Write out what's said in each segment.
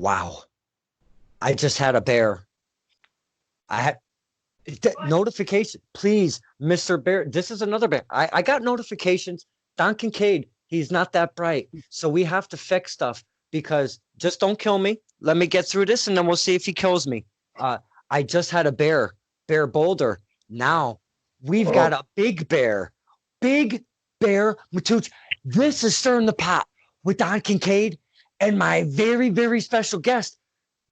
Wow. I just had a bear. I had notification. Please, Mr. Bear. This is another bear. I got notifications. Don Kincaid, he's not that bright. So we have to fix stuff because just don't kill me. Let me get through this and then we'll see if he kills me. I just had a bear Boulder. Now we've got a big bear Matuch. This is stirring the pot with Don Kincaid and my very, very special guest,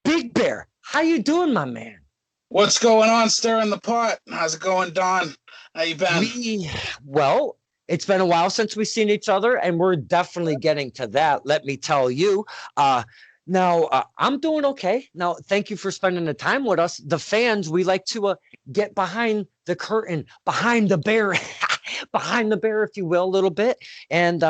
Big Bear. How you doing, my man? What's going on, stirring the pot? How's it going, Don? How you been? Well, it's been a while since we've seen each other, and we're definitely getting to that. Let me tell you. I'm doing okay. Now, thank you for spending the time with us. The fans, we like to get behind the curtain, behind the bear, behind the bear, if you will, a little bit. And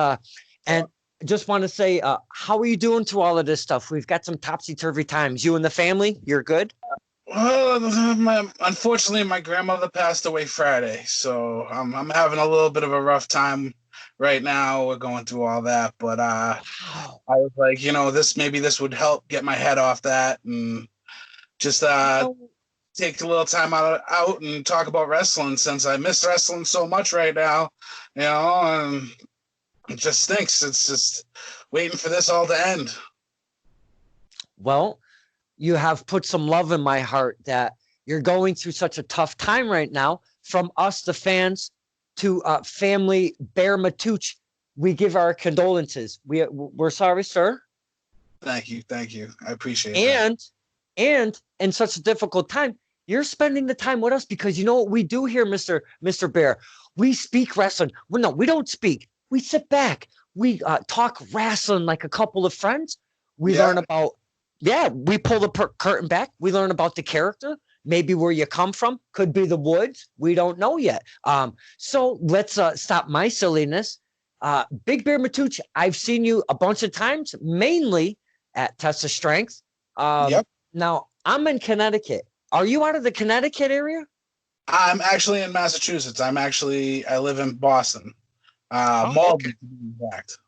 just want to say, how are you doing through all of this stuff? We've got some topsy-turvy times. You and the family, you're good? Well, unfortunately, my grandmother passed away Friday, so I'm having a little bit of a rough time right now. We're going through all that, but I was like, this would help get my head off that and just take a little time out and talk about wrestling since I miss wrestling so much right now, and it just stinks. It's just waiting for this all to end. Well, you have put some love in my heart that you're going through such a tough time right now. From us, the fans, to family Bear Matuch, we give our condolences. We're sorry, sir. Thank you. I appreciate that. And in such a difficult time, you're spending the time with us because you know what we do here, Mr. Bear. We speak wrestling. Well, no, we don't speak. We sit back. We talk wrestling like a couple of friends. We learn about. Yeah, we pull the curtain back. We learn about the character, maybe where you come from. Could be the woods. We don't know yet. So let's stop my silliness. Big Bear Matuch, I've seen you a bunch of times, mainly at Test of Strength. Now, I'm in Connecticut. Are you out of the Connecticut area? I'm actually in Massachusetts. I live in Boston. Malden, to be exact.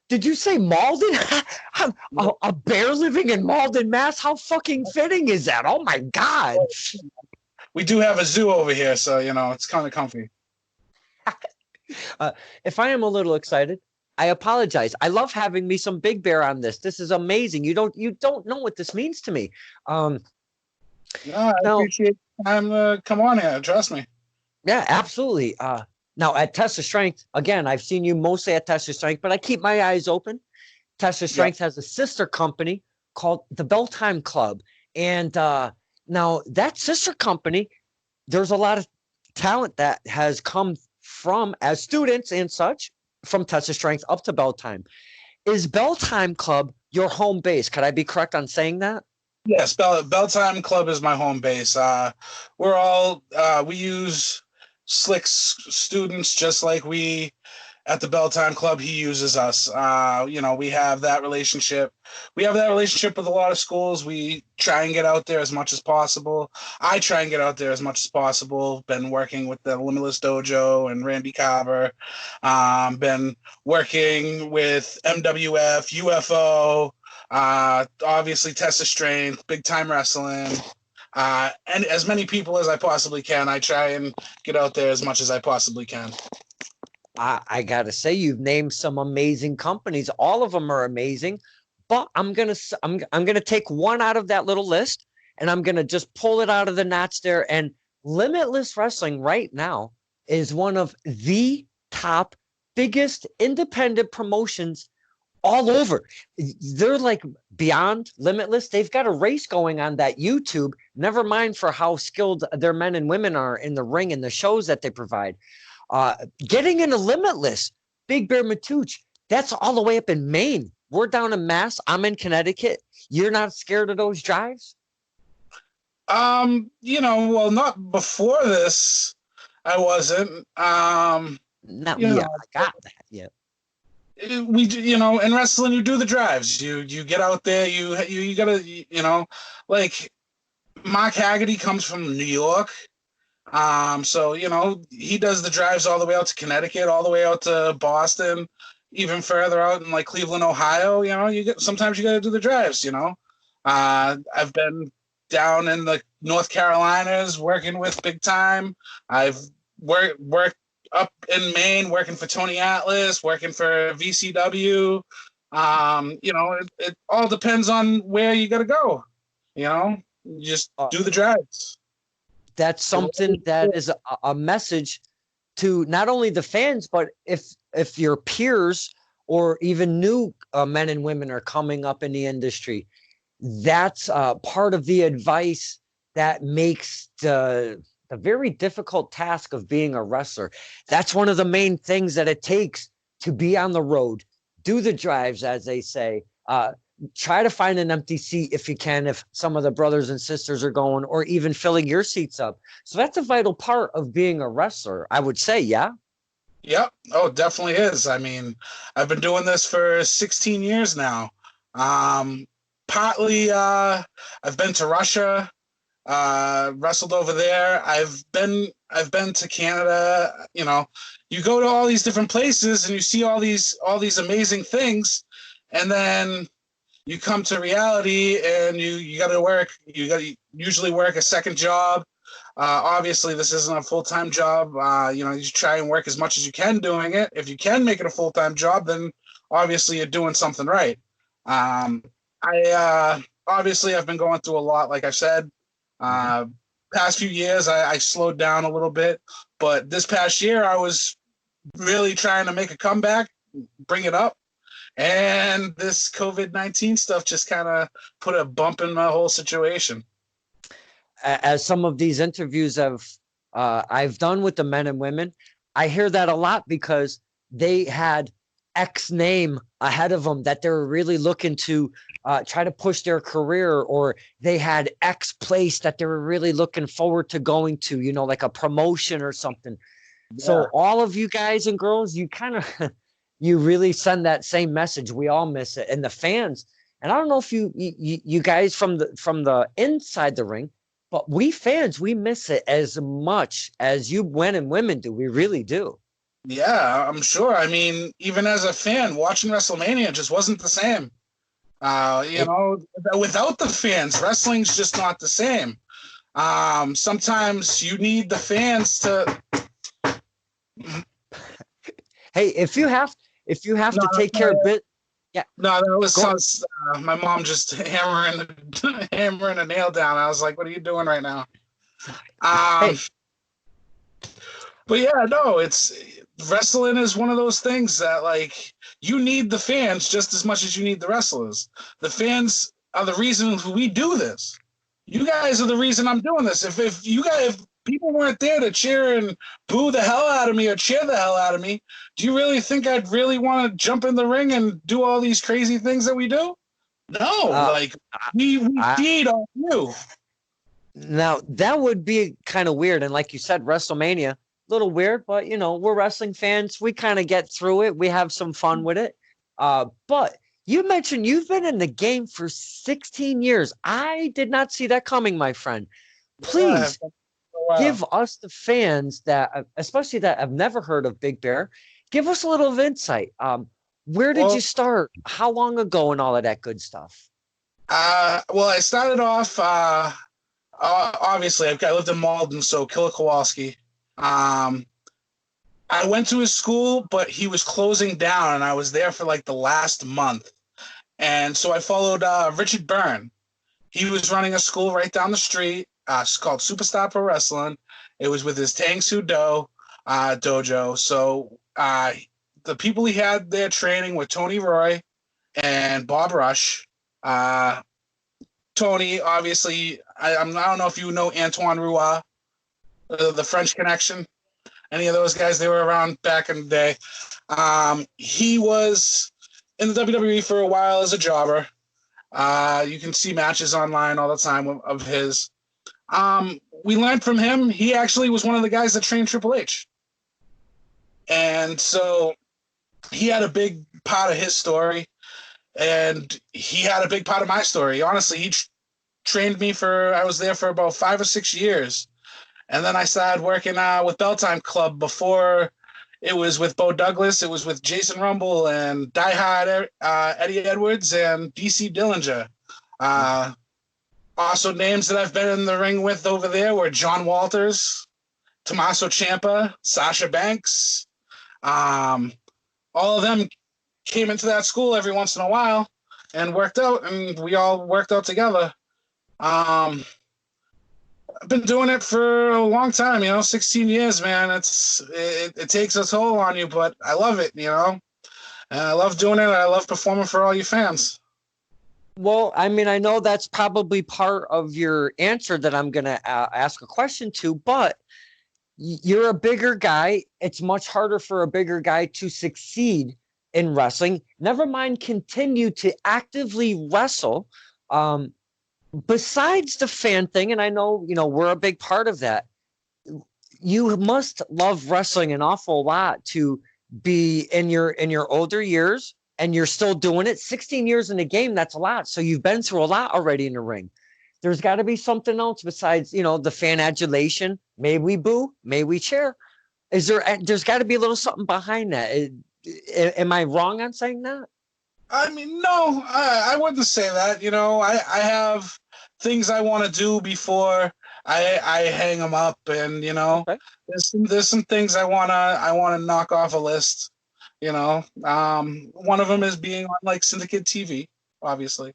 Did you say Malden? A bear living in Malden, Mass? How fucking fitting is that? Oh my God. We do have a zoo over here, so it's kind of comfy. If I am a little excited, I apologize. I love having me some Big Bear on this. This is amazing. You don't know what this means to me. I appreciate the time to come on here. Trust me. Yeah, absolutely. Now, at Test of Strength, again, I've seen you mostly at Test of Strength, but I keep my eyes open. Test of Strength has a sister company called the Belltime Club. And now that sister company, there's a lot of talent that has come from, as students and such, from Test of Strength up to Belltime. Is Belltime Club your home base? Could I be correct on saying that? Yes, Belltime Club is my home base. We use Slick's students just like we at the Belltime Club. He uses us. We have that relationship. We have that relationship with a lot of schools. We try and get out there as much as possible. I try and get out there as much as possible. Been working with the Limitless Dojo and Randy Carver. Been working with MWF, UFO, obviously Test of Strength, Big Time Wrestling. And as many people as I possibly can. I try and get out there as much as I possibly can. I gotta say, you've named some amazing companies. All of them are amazing, but I'm gonna take one out of that little list, and I'm gonna just pull it out of the knots there. And Limitless Wrestling right now is one of the top, biggest independent promotions all over. They're like beyond Limitless. They've got a race going on that YouTube. Never mind for how skilled their men and women are in the ring and the shows that they provide. Getting into Limitless, Big Bear Matuch, that's all the way up in Maine. We're down in Mass. I'm in Connecticut. You're not scared of those drives? Well, not before this. I wasn't. I got that. Yeah. We do, in wrestling, you do the drives. You get out there. You gotta, like Mark Haggerty comes from New York. So he does the drives all the way out to Connecticut, all the way out to Boston. even further out in like Cleveland, Ohio, sometimes you got to do the drives. I've been down in the North Carolinas working with Big Time. I've worked up in Maine working for Tony Atlas, working for VCW. It all depends on where you got to go. You just do the drives. That's something that is a message to not only the fans, but if your peers or even new men and women are coming up in the industry, that's part of the advice that makes the very difficult task of being a wrestler. That's one of the main things that it takes to be on the road, do the drives, as they say, try to find an empty seat if you can, if some of the brothers and sisters are going, or even filling your seats up. So that's a vital part of being a wrestler, I would say. Yeah. Yep. Oh, it definitely is. I mean, I've been doing this for 16 years now. Partly, I've been to Russia, wrestled over there. I've been to Canada. You go to all these different places and you see all these amazing things, and then you come to reality and you got to work. You got to usually work a second job. Obviously, this isn't a full-time job. You try and work as much as you can doing it. If you can make it a full-time job, then obviously you're doing something right. Obviously I've been going through a lot, like I said. Past few years, I slowed down a little bit, but this past year I was really trying to make a comeback, bring it up. And this COVID-19 stuff just kind of put a bump in my whole situation. As some of these interviews I've done with the men and women, I hear that a lot because they had X name ahead of them that they were really looking to try to push their career, or they had X place that they were really looking forward to going to, like a promotion or something. Yeah. So all of you guys and girls, you kind of you really send that same message. We all miss it, and the fans. And I don't know if you guys from the inside the ring, but we fans, we miss it as much as you men and women do. We really do. Yeah, I'm sure. I mean, even as a fan, watching WrestleMania just wasn't the same. Without the fans, wrestling's just not the same. Sometimes you need the fans to. Hey, if you have to take care of it. Yeah. No, that was my mom just hammering a nail down. I was like, "What are you doing right now?" Hey. But yeah, no, wrestling is one of those things that like you need the fans just as much as you need the wrestlers. The fans are the reason we do this. You guys are the reason I'm doing this. If people weren't there to cheer and boo the hell out of me or cheer the hell out of me, do you really think I'd really want to jump in the ring and do all these crazy things that we do? No, we feed on you. Now that would be kind of weird, and like you said, WrestleMania, a little weird, but we're wrestling fans. We kind of get through it. We have some fun with it. But you mentioned you've been in the game for 16 years. I did not see that coming, my friend. Please. Yeah. Give us the fans that, especially that have never heard of Big Bear, give us a little insight. Where did you start? How long ago, and all of that good stuff? Well, I started off. Obviously, I lived in Malden, so Killer Kowalski. I went to his school, but he was closing down, and I was there for like the last month, and so I followed Richard Byrne. He was running a school right down the street. It's called Superstar Pro Wrestling. It was with his Tang Soo Do dojo. So the people he had there training were Tony Roy and Bob Rush. Tony, obviously, I don't know if you know Antoine Roy, the French Connection. Any of those guys, they were around back in the day. He was in the WWE for a while as a jobber. You can see matches online all the time of his. We learned from him. He actually was one of the guys that trained Triple H. And so he had a big part of his story, and he had a big part of my story. Honestly, he trained me I was there for about 5 or 6 years. And then I started working with Bell Time Club before It was with Bo Douglas. It was with Jason Rumble and Die Hard Eddie Edwards and DC Dillinger. Also, names that I've been in the ring with over there were John Walters, Tommaso Ciampa, Sasha Banks. All of them came into that school every once in a while and worked out, and we all worked out together. I've been doing it for a long time, 16 years, man. It takes a toll on you, but I love it, and I love doing it. I love performing for all you fans. Well, I mean, I know that's probably part of your answer that I'm going to ask a question to, but you're a bigger guy. It's much harder for a bigger guy to succeed in wrestling. Never mind continue to actively wrestle. Besides the fan thing, and I know, we're a big part of that. You must love wrestling an awful lot to be in your older years, and you're still doing it. 16 years in the game, that's a lot. So you've been through a lot already in the ring. There's got to be something else besides, the fan adulation. May we boo, may we cheer. There's got to be a little something behind that. Am I wrong on saying that? I mean, no, I wouldn't say that. I have things I want to do before I hang them up, and okay. there's some things I wanna knock off a list. One of them is being on like Syndicate TV, obviously.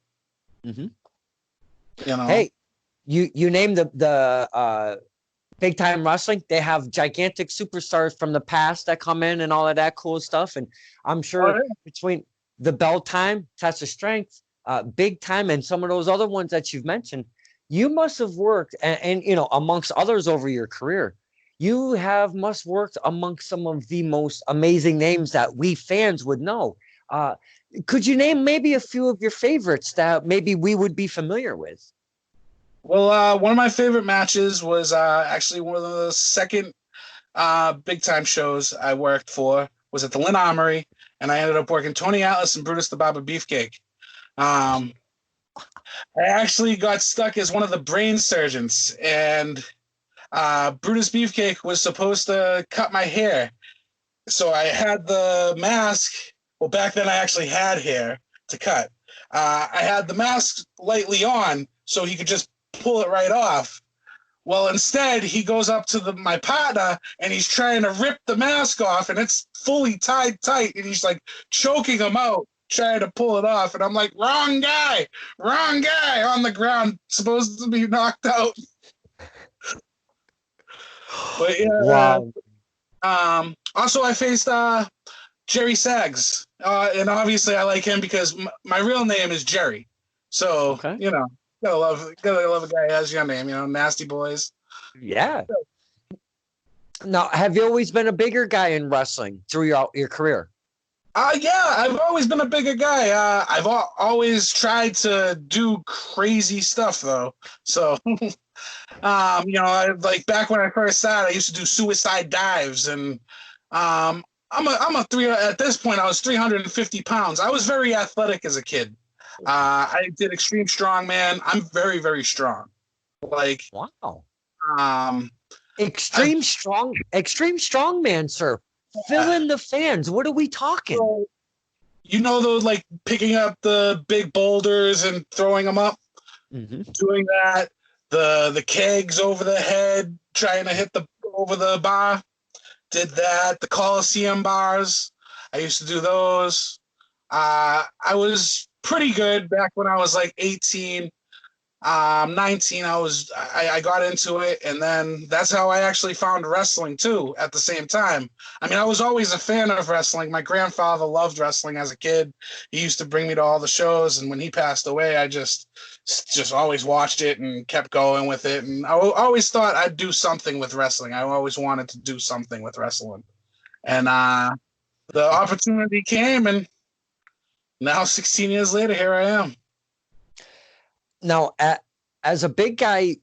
Mm-hmm. Hey, you named the Big Time Wrestling. They have gigantic superstars from the past that come in and all of that cool stuff. And I'm sure between the Bell Time, Test of Strength, Big Time, and some of those other ones that you've mentioned, you must have worked and amongst others over your career. You must worked amongst some of the most amazing names that we fans would know. Could you name maybe a few of your favorites that maybe we would be familiar with? Well, one of my favorite matches was actually one of the second Big Time shows I worked for was at the Lynn Armory, and I ended up working Tony Atlas and Brutus the Barber Beefcake. I actually got stuck as one of the brain surgeons, and Brutus Beefcake was supposed to cut my hair. So I had the mask. Well, back then I actually had hair to cut. I had the mask lightly on so he could just pull it right off. Well, instead, he goes up to my partner and he's trying to rip the mask off, and it's fully tied tight, and he's like choking him out, trying to pull it off. And I'm like, wrong guy on the ground, supposed to be knocked out. But yeah, wow. Also, I faced Jerry Sags, and obviously I like him because my real name is Jerry. So okay. Gotta love a guy who has your name. Nasty Boys. Yeah. Now, have you always been a bigger guy in wrestling through your career? Yeah, I've always been a bigger guy. I've always tried to do crazy stuff though. So. Like back when I first started, I used to do suicide dives, and at this point I was 350 pounds. I was very athletic as a kid. I did extreme strongman. I'm very, very strong. Like wow. Extreme strongman, sir. Fill in the fans. What are we talking? Those like picking up the big boulders and throwing them up. Mm-hmm. Doing that. The kegs over the head, trying to hit over the bar. Did that. The Coliseum bars. I used to do those. I was pretty good back when I was like 18, 19. I got into it, and then that's how I actually found wrestling too at the same time. I mean, I was always a fan of wrestling. My grandfather loved wrestling as a kid. He used to bring me to all the shows, and when he passed away, I just always watched it and kept going with it. And I always thought I'd do something with wrestling. I always wanted to do something with wrestling. And the opportunity came, and now 16 years later, here I am. Now, as a big guy,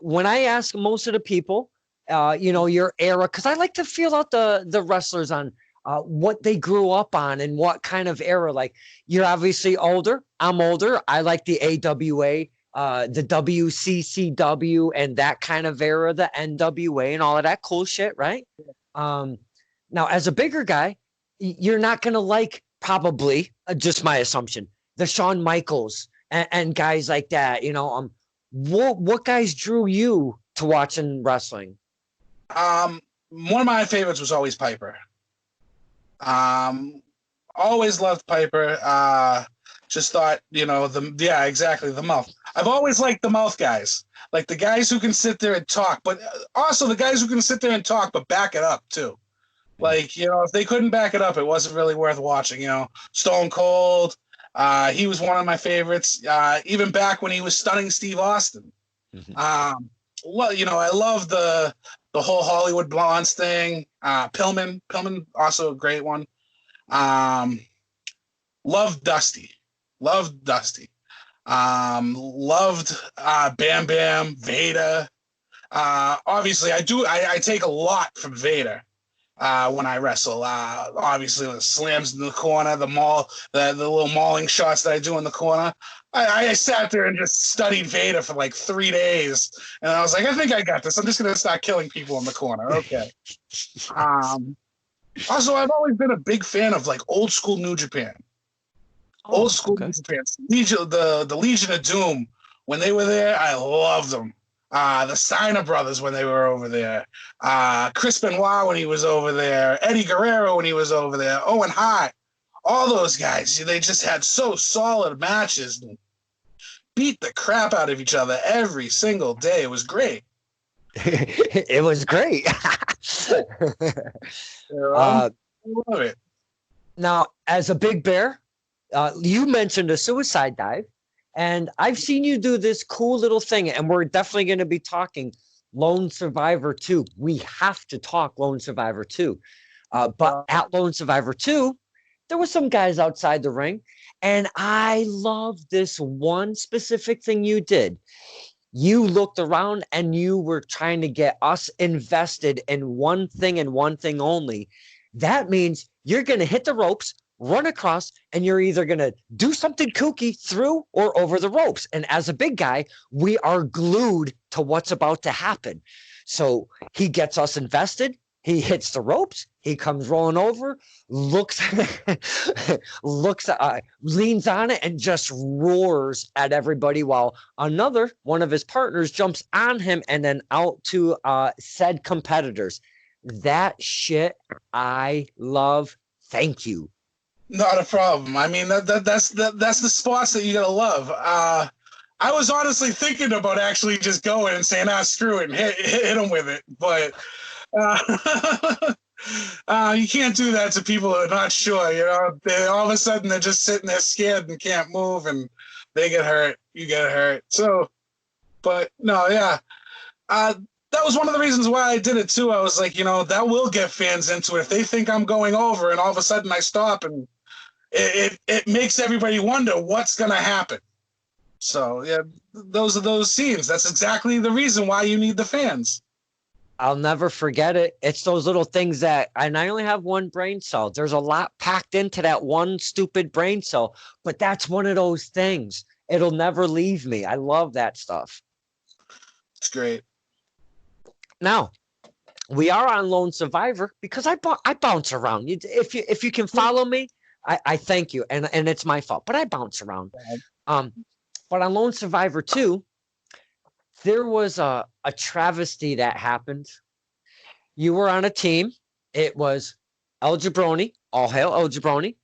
when I ask most of the people, your era, because I like to feel out the wrestlers on what they grew up on and what kind of era. Like, you're obviously older. I'm older. I like the AWA, the WCCW, and that kind of era, the NWA, and all of that cool shit, right? Now, as a bigger guy, you're not going to like, probably, just my assumption, the Shawn Michaels and guys like that. What guys drew you to watching wrestling? One of my favorites was always Piper. Always loved Piper. Just thought, exactly, the mouth. I've always liked the mouth guys, like the guys who can sit there and talk, but also the guys who can sit there and talk but back it up too. Like, if they couldn't back it up, it wasn't really worth watching. Stone Cold, he was one of my favorites. Even back when he was stunning Steve Austin. I love the whole Hollywood Blondes thing. Pillman, also a great one. Loved Dusty. Loved Bam Bam, Vader. Obviously, I take a lot from Vader when I wrestle. Obviously, the slams in the corner, the little mauling shots that I do in the corner. I sat there and just studied Vader for like 3 days, and I was like, I think I got this. I'm just gonna start killing people in the corner. Okay. Also, I've always been a big fan of like old school New Japan. Old school New Japan. The Legion of Doom, when they were there, I loved them. The Steiner brothers when they were over there. Chris Benoit when he was over there. Eddie Guerrero when he was over there. Owen Hart. All those guys, they just had so solid matches and beat the crap out of each other every single day. It was great. It was great. I love it. Now, as a big bear, you mentioned a suicide dive, and I've seen you do this cool little thing, and we're definitely going to be talking Lone Survivor 2. We have to talk Lone Survivor 2. But at Lone Survivor 2, there were some guys outside the ring, and I love this one specific thing you did. You looked around and you were trying to get us invested in one thing and one thing only. That means you're going to hit the ropes, run across, and you're either going to do something kooky through or over the ropes. And as a big guy, we are glued to what's about to happen. So he gets us invested. He hits the ropes. He comes rolling over, leans on it, and just roars at everybody while another one of his partners jumps on him and then out to said competitors. That shit I love. Thank you. Not a problem. I mean, that's the spots that you gotta love. I was honestly thinking about actually just going and saying, screw it, and hit him with it, but you can't do that to people who are not sure. All of a sudden they're just sitting there scared and can't move, and they get hurt. You get hurt. So, but no, yeah. That was one of the reasons why I did it too. I was like, that will get fans into it. If they think I'm going over and all of a sudden I stop, and it makes everybody wonder what's going to happen. So yeah, those are those scenes. That's exactly the reason why you need the fans. I'll never forget it. It's those little things and I only have one brain cell. There's a lot packed into that one stupid brain cell, but that's one of those things. It'll never leave me. I love that stuff. It's great. Now, we are on Lone Survivor because I bounce around. If you can follow me, I thank you, and it's my fault, but I bounce around. But on Lone Survivor 2, there was a travesty that happened. You were on a team. It was El Jabroni, all hail El Jabroni,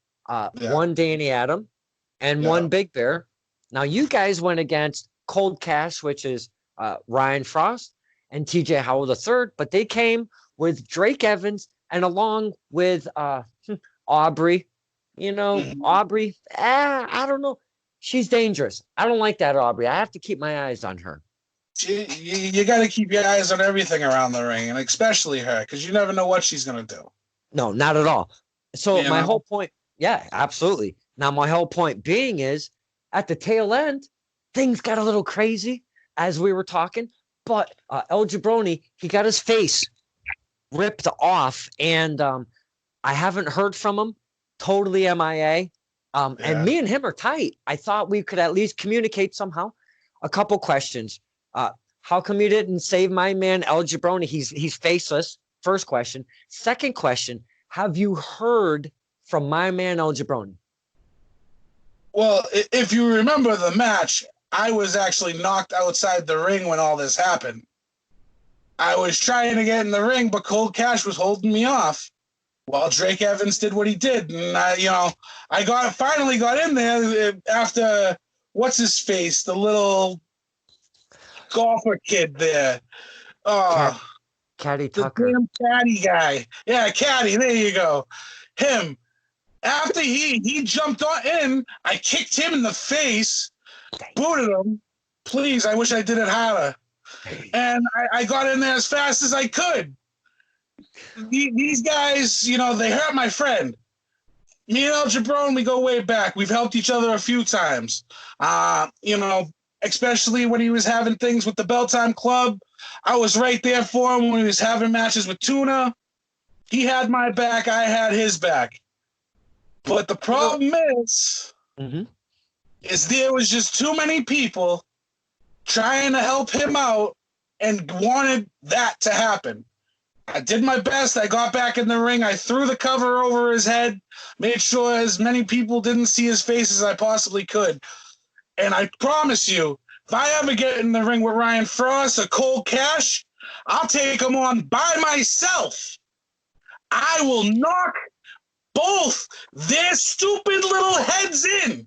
one Danny Adam, and one Big Bear. Now, you guys went against Cold Cash, which is Ryan Frost, and TJ Howell III, but they came with Drake Evans and along with Aubrey. Aubrey, I don't know. She's dangerous. I don't like that Aubrey. I have to keep my eyes on her. You got to keep your eyes on everything around the ring, and especially her, because you never know what she's going to do. No, not at all. So my whole point, yeah, absolutely. Now, my whole point being is at the tail end, things got a little crazy as we were talking, but El Jabroni, he got his face ripped off, and I haven't heard from him. Totally MIA. And me and him are tight. I thought we could at least communicate somehow. A couple questions. How come you didn't save my man El Jabroni? He's faceless. First question. Second question. have you heard from my man El Jabroni? Well, if you remember the match, I was actually knocked outside the ring when all this happened. I was trying to get in the ring, but Cold Cash was holding me off while Drake Evans did what he did. And I finally got in there after what's his face, the little golfer kid there. Caddy The Tucker. damn caddy guy. Yeah, caddy. There you go. Him. After he jumped on in, I kicked him in the face, booted him. Please, I wish I did it harder. And I got in there as fast as I could. These guys, they hurt my friend. Me and El Jabron, we go way back. We've helped each other a few times. Especially when he was having things with the Bell Time Club. I was right there for him when he was having matches with Tuna. He had my back. I had his back. But the problem is there was just too many people trying to help him out and wanted that to happen. I did my best. I got back in the ring. I threw the cover over his head, made sure as many people didn't see his face as I possibly could. And I promise you, if I ever get in the ring with Ryan Frost or Cold Cash, I'll take him on by myself. I will knock both their stupid little heads in.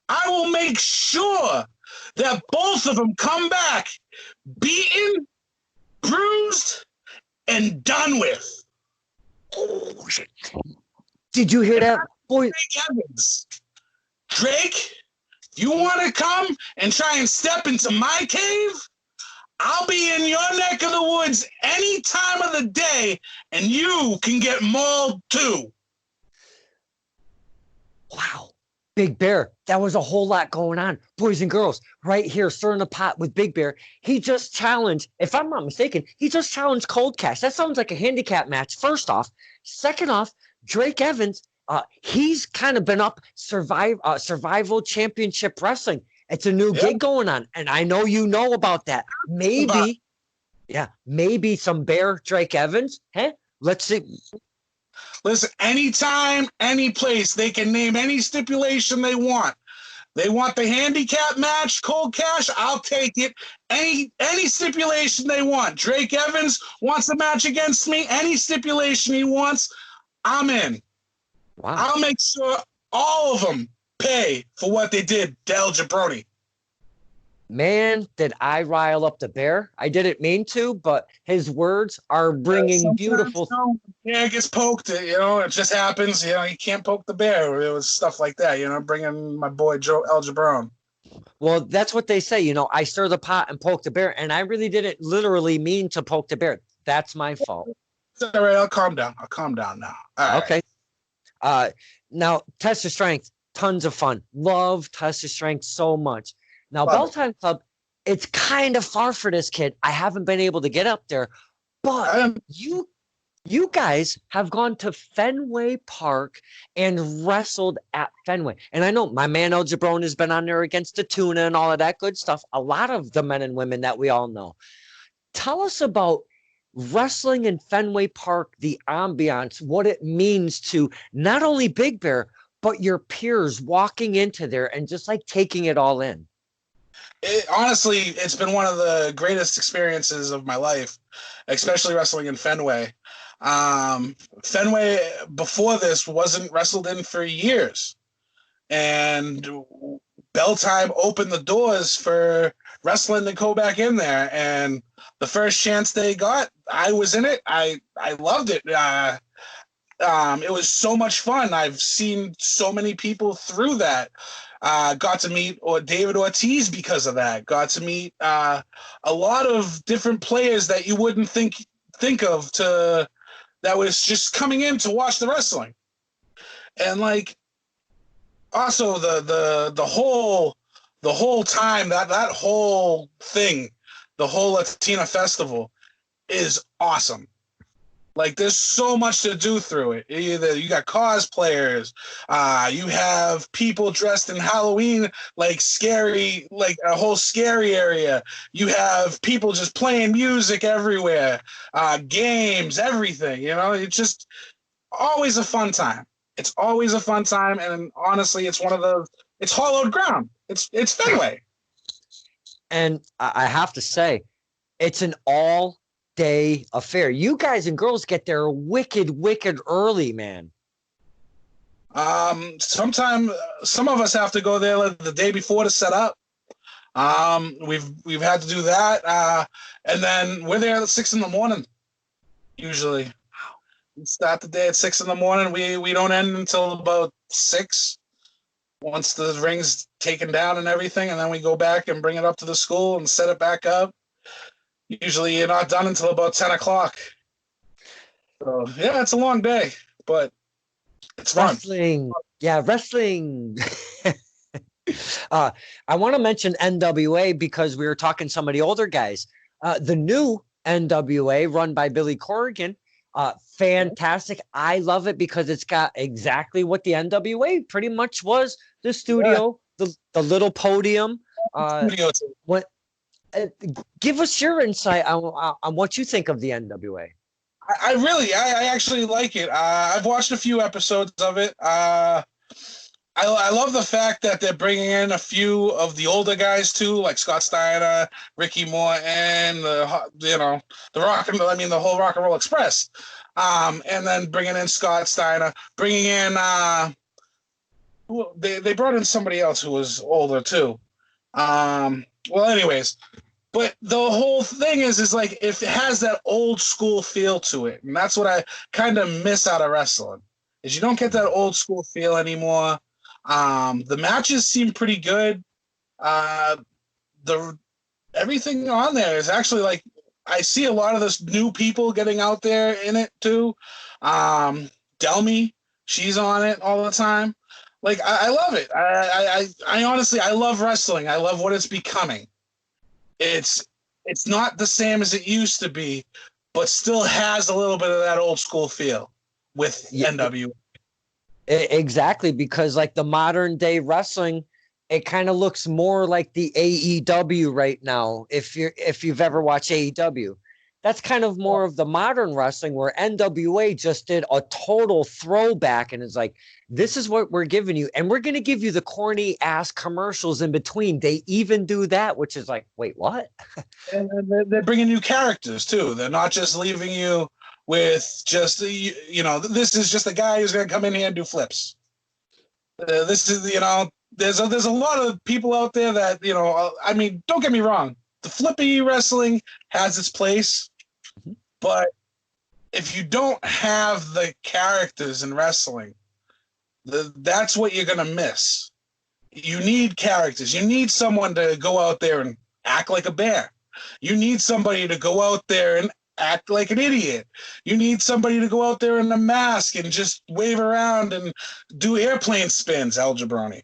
I will make sure that both of them come back beaten, bruised, and done with. Oh, shit. Did you hear that? Boy, Drake Evans. Drake, you want to come and try and step into my cave? I'll be in your neck of the woods any time of the day, and you can get mauled too. wow. Big Bear, that was a whole lot going on. Boys and girls, right here, stirring the pot with Big Bear. He just challenged, if I'm not mistaken, he just challenged Cold Cash. That sounds like a handicap match, first off. Second off, Drake Evans, he's kind of been up Survival Championship Wrestling. It's a new gig going on, and I know you know about that. Maybe some Bear Drake Evans. Huh? Let's see. Listen, anytime, any place, they can name any stipulation they want. They want the handicap match, Cold Cash, I'll take it. Any stipulation they want. Drake Evans wants a match against me, any stipulation he wants, I'm in. Wow. I'll make sure all of them pay for what they did to El Jabroni. Man, did I rile up the Bear? I didn't mean to, but his words are bringing beautiful. Yeah, it gets poked. It just happens. You can't poke the bear. It was stuff like that. Bringing my boy Joe El Jabron. Well, that's what they say. I stir the pot and poke the bear, and I really didn't literally mean to poke the bear. That's my fault. It's all right. I'll calm down. Now. Okay. Now, Test of Strength, tons of fun. Love Test of Strength so much. Now, Bell Time Club, it's kind of far for this kid. I haven't been able to get up there, but you guys have gone to Fenway Park and wrestled at Fenway. And I know my man El Jabron has been on there against the Tuna and all of that good stuff. A lot of the men and women that we all know. Tell us about wrestling in Fenway Park, the ambiance, what it means to not only Big Bear, but your peers walking into there and just like taking it all in. Honestly, it's been one of the greatest experiences of my life, especially wrestling in Fenway. Fenway, before this, wasn't wrestled in for years. And Bell Time opened the doors for wrestling to go back in there. And the first chance they got, I was in it. I loved it. It was so much fun. I've seen so many people through that. Got to meet David Ortiz because of that. Got to meet a lot of different players that you wouldn't think of that was just coming in to watch the wrestling. And also the whole time that whole thing, the whole Latina festival is awesome. There's so much to do through it. Either you got cosplayers, you have people dressed in Halloween, scary, a whole scary area. You have people just playing music everywhere, games, everything. It's just always a fun time. It's always a fun time, and honestly, it's one of the it's hollowed ground. It's Fenway. And I have to say, it's an all-day affair. You guys and girls get there wicked early, man. Sometimes some of us have to go there like the day before to set up. We've had to do that, and then we're there at 6 a.m. usually. We start the day at 6 a.m. We don't end until about 6. Once the ring's taken down and everything, and then we go back and bring it up to the school and set it back up. Usually you're not done until about 10 o'clock. So, yeah, it's a long day, but it's fun. Wrestling. Yeah, wrestling. I want to mention NWA because we were talking to some of the older guys. The new NWA run by Billy Corrigan, fantastic. I love it because it's got exactly what the NWA pretty much was. The studio, the little podium. What? Give us your insight on what you think of the NWA. I actually like it. I've watched a few episodes of it. I love the fact that they're bringing in a few of the older guys too, like Scott Steiner, Ricky Moore, and the whole Rock and Roll Express. And then bringing in Scott Steiner, bringing in they brought in somebody else who was older too. Well, anyways, but the whole thing is like if it has that old school feel to it, and that's what I kind of miss out of wrestling. Is you don't get that old school feel anymore. The matches seem pretty good. Everything on there is actually like I see a lot of this new people getting out there in it too. Delmy, she's on it all the time. Like I love it. I honestly I love wrestling. I love what it's becoming. It's not the same as it used to be, but still has a little bit of that old school feel with NWA. Exactly, because like the modern day wrestling, it kind of looks more like the AEW right now. If you've ever watched AEW, that's kind of more of the modern wrestling where NWA just did a total throwback and is like, this is what we're giving you. And we're going to give you the corny ass commercials in between. They even do that, which is like, wait, what? And they're bringing new characters too. They're not just leaving you with just, this is just a guy who's going to come in here and do flips. This is, there's a lot of people out there that, I mean, don't get me wrong. The flippy wrestling has its place, but if you don't have the characters in wrestling, that's what you're going to miss. You need characters. You need someone to go out there and act like a bear. You need somebody to go out there and act like an idiot. You need somebody to go out there in a mask and just wave around and do airplane spins, El Jabroni.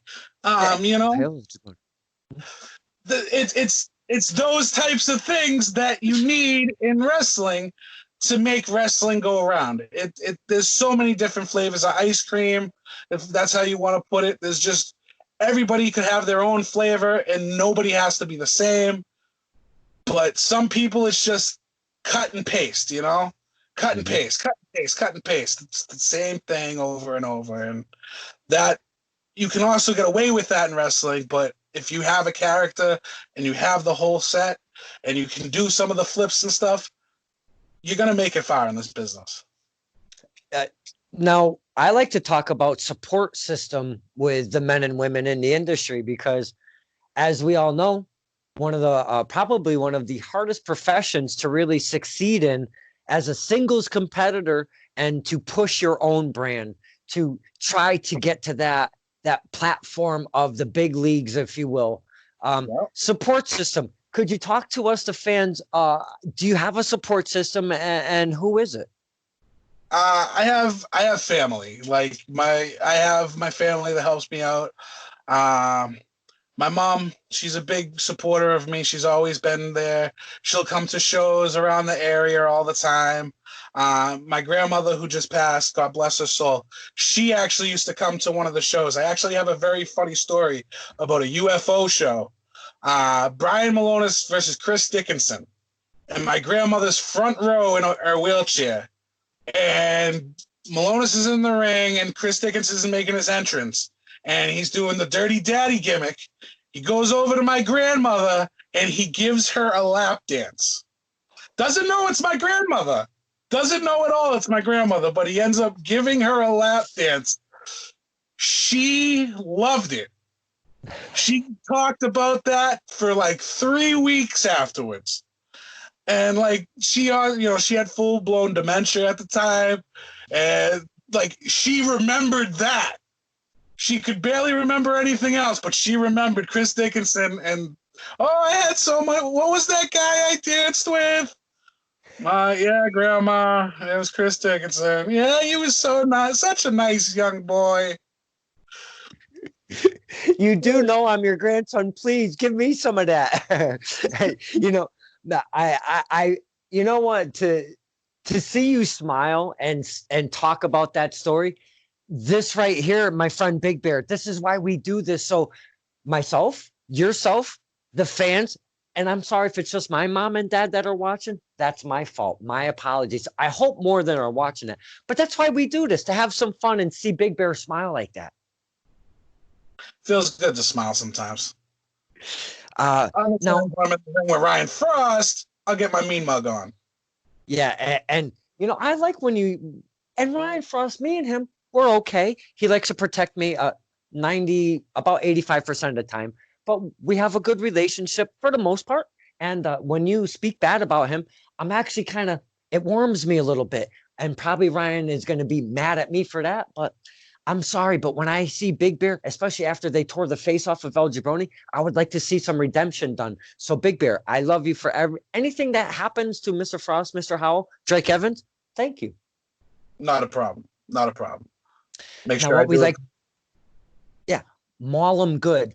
It's those types of things that you need in wrestling to make wrestling go around. There's so many different flavors of ice cream, if that's how you want to put it. There's just everybody could have their own flavor and nobody has to be the same. But some people it's just cut and paste, cut and paste. It's the same thing over and over. And that you can also get away with that in wrestling, but if you have a character and you have the whole set and you can do some of the flips and stuff, you're going to make it far in this business. Now, I like to talk about support system with the men and women in the industry because, as we all know, one of the probably one of the hardest professions to really succeed in as a singles competitor and to push your own brand, to try to get to that platform of the big leagues, if you will. Support system. Could you talk to us, the fans? Do you have a support system, and who is it? I have family. Like I have my family that helps me out. My mom, she's a big supporter of me. She's always been there. She'll come to shows around the area all the time. My grandmother, who just passed, God bless her soul, she actually used to come to one of the shows. I actually have a very funny story about a UFO show. Brian Malonis versus Chris Dickinson. And my grandmother's front row in her wheelchair. And Malonis is in the ring, and Chris Dickinson is making his entrance, and he's doing the Dirty Daddy gimmick. He goes over to my grandmother, and he gives her a lap dance. Doesn't know it's my grandmother. Doesn't know at all it's my grandmother, but he ends up giving her a lap dance. She loved it. She talked about that for like 3 weeks afterwards. And like she had full-blown dementia at the time. And like she remembered that. She could barely remember anything else, but she remembered Chris Dickinson and I had so much. What was that guy I danced with? Yeah, Grandma. It was Chris Dickinson. Yeah, he was so nice, such a nice young boy. You do know I'm your grandson. Please give me some of that. You know what? To see you smile and talk about that story, this right here, my friend Big Bear. This is why we do this. So, myself, yourself, the fans, and I'm sorry if it's just my mom and dad that are watching. That's my fault. My apologies. I hope more than are watching it. But that's why we do this, to have some fun and see Big Bear smile like that. Feels good to smile sometimes. Now, I'm at the ring with Ryan Frost. I'll get my mean mug on. Yeah, and I like when you and Ryan Frost, me and him, we're okay. He likes to protect me about 85% of the time, but we have a good relationship for the most part. And when you speak bad about him, I'm actually it warms me a little bit. And probably Ryan is going to be mad at me for that, but I'm sorry. But when I see Big Bear, especially after they tore the face off of El Jabroni, I would like to see some redemption done. So Big Bear, I love you for anything that happens to Mr. Frost, Mr. Howell, Drake Evans. Thank you. Not a problem. Not a problem. Make now sure what we like, maul them good.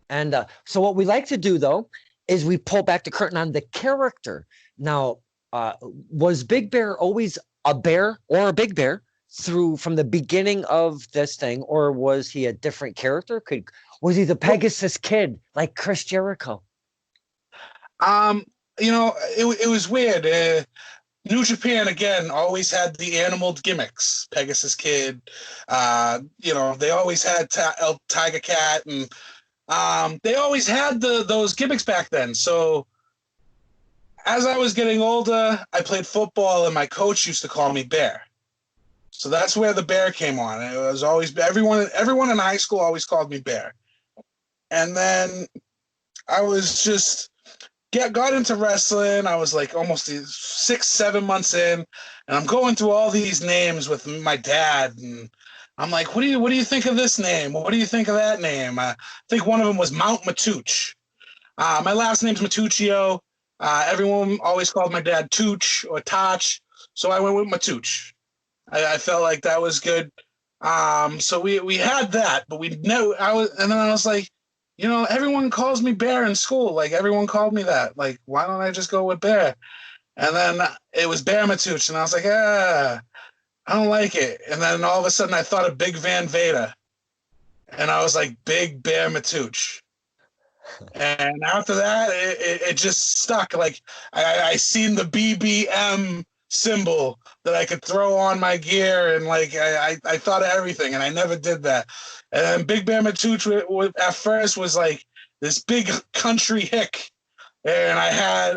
And so what we like to do, though, is we pull back the curtain on the character. Now, was Big Bear always a bear or a big bear from the beginning of this thing, or was he a different character? Was he the Pegasus Kid like Chris Jericho? It was weird. New Japan again always had the animal gimmicks. Pegasus Kid, they always had Tiger Cat, and they always had those gimmicks back then. So as I was getting older, I played football, and my coach used to call me Bear. So that's where the Bear came on. It was always everyone in high school always called me Bear. And then I was just got into wrestling. I was like almost 6-7 months in, and I'm going through all these names with my dad, and I'm like, what do you think of this name? What do you think of that name? I think one of them was Mount Matuch. My last name's Matuccio. Everyone always called my dad Tooch or Toch, so I went with Matuch. I felt like that was good. So we had that, but and then I was like, everyone calls me Bear in school. Like, everyone called me that. Like, why don't I just go with Bear? And then it was Bear Matuch, and I was like, I don't like it. And then all of a sudden I thought of Big Van Vader, and I was like, Big Bear Matuch. And after that, it just stuck. Like, I seen the BBM symbol that I could throw on my gear, and like I thought of everything, and I never did that. And then Big Bear Matuch at first was like this big country hick, and I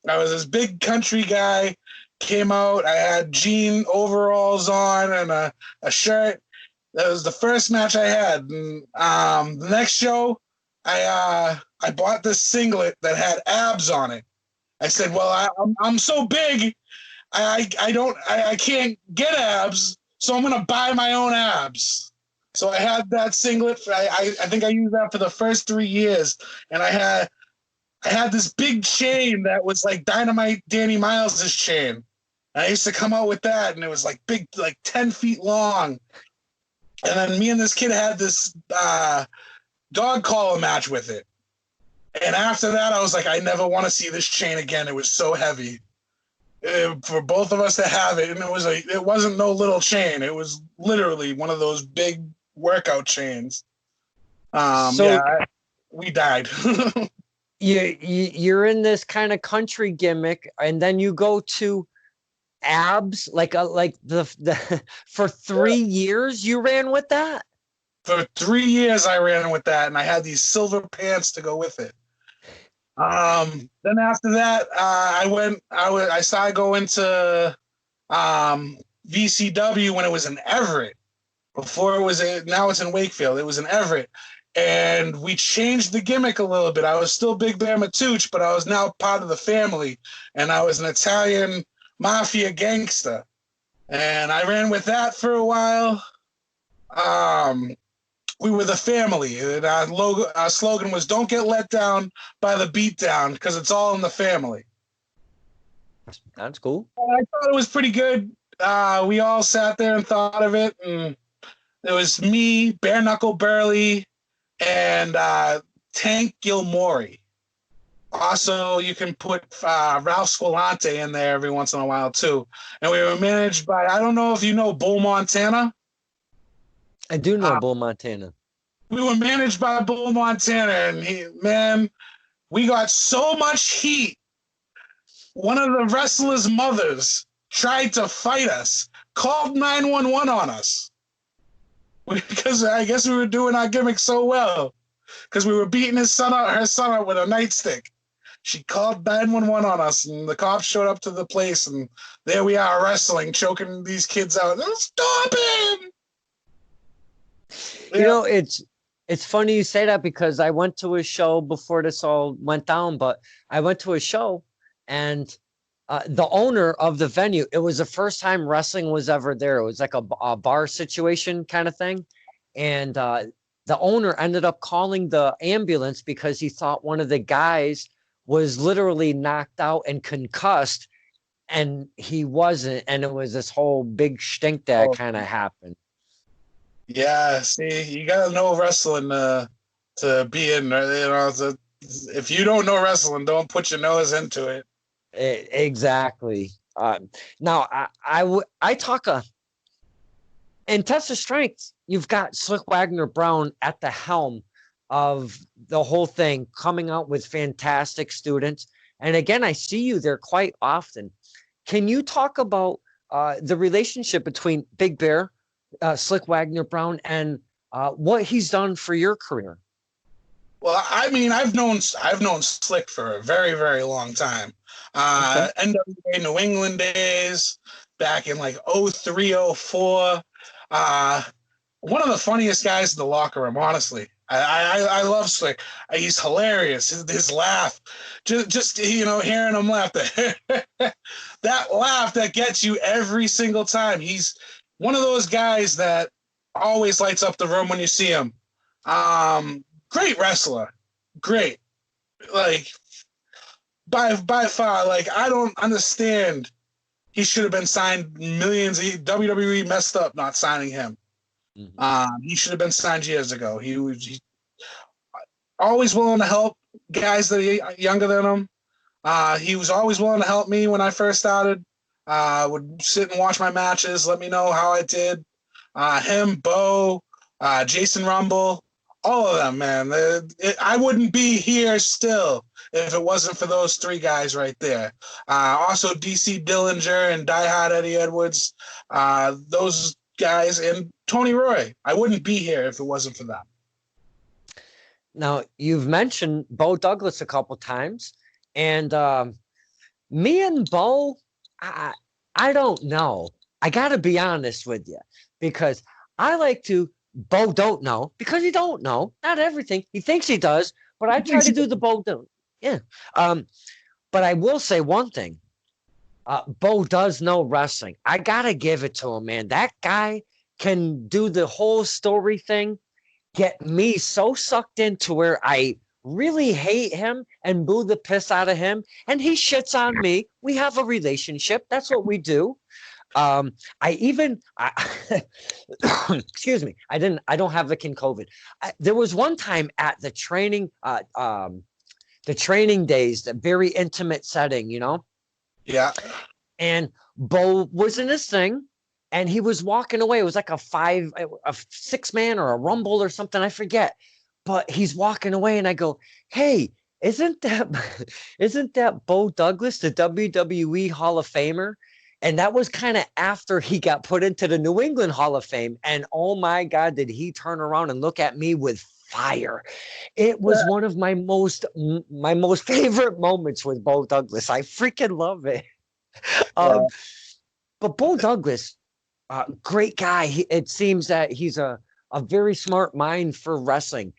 was this big country guy. Came out, I had jean overalls on and a shirt. That was the first match I had. And the next show, I bought this singlet that had abs on it. I said, well, I'm so big, I can't get abs, so I'm gonna buy my own abs. So I had that singlet. I think I used that for the first 3 years, and I had this big chain that was like Dynamite Danny Miles' chain. And I used to come out with that, and it was like big, like 10 feet long. And then me and this kid had this dog collar match with it. And after that, I was like, I never want to see this chain again. It was so heavy for both of us to have it. And it wasn't no little chain. It was literally one of those big workout chains. We died. You're in this kind of country gimmick, and then you go to abs, like the for 3 years you ran with that? For 3 years, I ran with that, and I had these silver pants to go with it. Then after that, I started going to VCW when it was in Everett. Before now it's in Wakefield. It was in Everett. And we changed the gimmick a little bit. I was still Big Bear Matooch, but I was now part of the family. And I was an Italian mafia gangster. And I ran with that for a while. We were the family. And our slogan was, "Don't get let down by the beatdown, because it's all in the family." That's cool. I thought it was pretty good. We all sat there and thought of it. And it was me, Bare Knuckle Burley, and Tank Gilmore. Also, you can put Ralph Squilante in there every once in a while, too. And we were managed by, I don't know if you know Bull Montana. I do know Bull Montana. We were managed by Bull Montana, and we got so much heat. One of the wrestlers' mothers tried to fight us, called 911 on us. Because I guess we were doing our gimmick so well. Because we were beating her son up with a nightstick. She called 911 on us, and the cops showed up to the place, and there we are wrestling, choking these kids out. Stop him! You know, it's funny you say that, because I went to a show before this all went down, but I went to a show, and the owner of the venue, it was the first time wrestling was ever there. It was like a bar situation kind of thing. And the owner ended up calling the ambulance because he thought one of the guys was literally knocked out and concussed, and he wasn't. And it was this whole big stink that kind of happened. Yeah, see, you gotta know wrestling to be in. If you don't know wrestling, don't put your nose into it. Exactly. Now I talk in Test of Strength. You've got Slick Wagner Brown at the helm of the whole thing, coming out with fantastic students. And again, I see you there quite often. Can you talk about the relationship between Big Bear, Slick Wagner Brown, and what he's done for your career? Well, I mean, I've known Slick for a very, very long time. Okay. NWA New England days, back in like 03, 04. One of the funniest guys in the locker room, honestly. I love Slick. He's hilarious. His laugh, just hearing him laugh, that laugh that gets you every single time. He's one of those guys that always lights up the room when you see him. Great wrestler, great. Like by far, like I don't understand. He should have been signed millions. WWE messed up not signing him. Mm-hmm. He should have been signed years ago. He was always willing to help guys that are younger than him. He was always willing to help me when I first started. Would sit and watch my matches, let me know how I did. Him, Bo, Jason Rumble, all of them, man. I wouldn't be here still if it wasn't for those three guys right there. Also, DC Dillinger and Die Hard Eddie Edwards, those guys, and Tony Roy. I wouldn't be here if it wasn't for them. Now, you've mentioned Bo Douglas a couple times, and me and Bo, I don't know. I got to be honest with you, because I like to. Bo don't know, because he don't know. Not everything. He thinks he does, but I try to do the Bo don't. Yeah. But I will say one thing. Bo does know wrestling. I got to give it to him, man. That guy can do the whole story thing, get me so sucked into where I really hate him and boo the piss out of him, and he shits on me. We have a relationship. That's what we do. Excuse me. I don't have the COVID. There was one time at the training days, the very intimate setting, Yeah. And Bo was in this thing, and he was walking away. It was like a 6-man or a rumble or something. I forget, but he's walking away, and I go, "Hey, isn't that Bo Douglas, the WWE Hall of Famer?" And that was kind of after he got put into the New England Hall of Fame. And oh my God, did he turn around and look at me with fire. It was one of my most favorite moments with Bo Douglas. I freaking love it. Um, but Bo Douglas, great guy. It seems that he's a very smart mind for wrestling.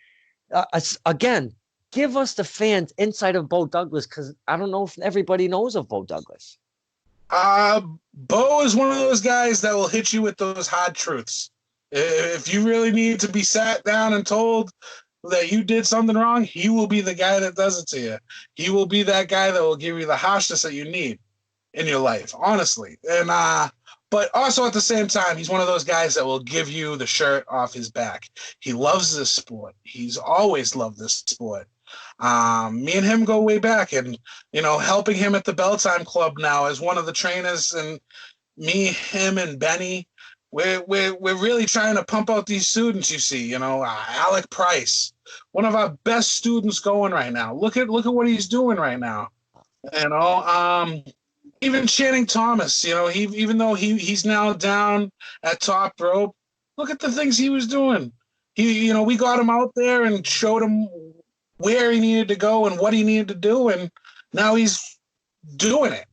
Again, give us the fans insight of Bo Douglas, because I don't know if everybody knows of Bo Douglas. Bo is one of those guys that will hit you with those hard truths. If you really need to be sat down and told that you did something wrong, he will be the guy that does it to you. He will be that guy that will give you the harshness that you need in your life, honestly. And but also at the same time, he's one of those guys that will give you the shirt off his back. He loves this sport. He's always loved this sport. Me and him go way back, and helping him at the Belltime Club now as one of the trainers, and me, him, and Benny, we're really trying to pump out these students. You see, Alec Price, one of our best students going right now. Look at what he's doing right now. Even Channing Thomas, even though he's now down at top rope, look at the things he was doing. We got him out there and showed him where he needed to go and what he needed to do, and now he's doing it.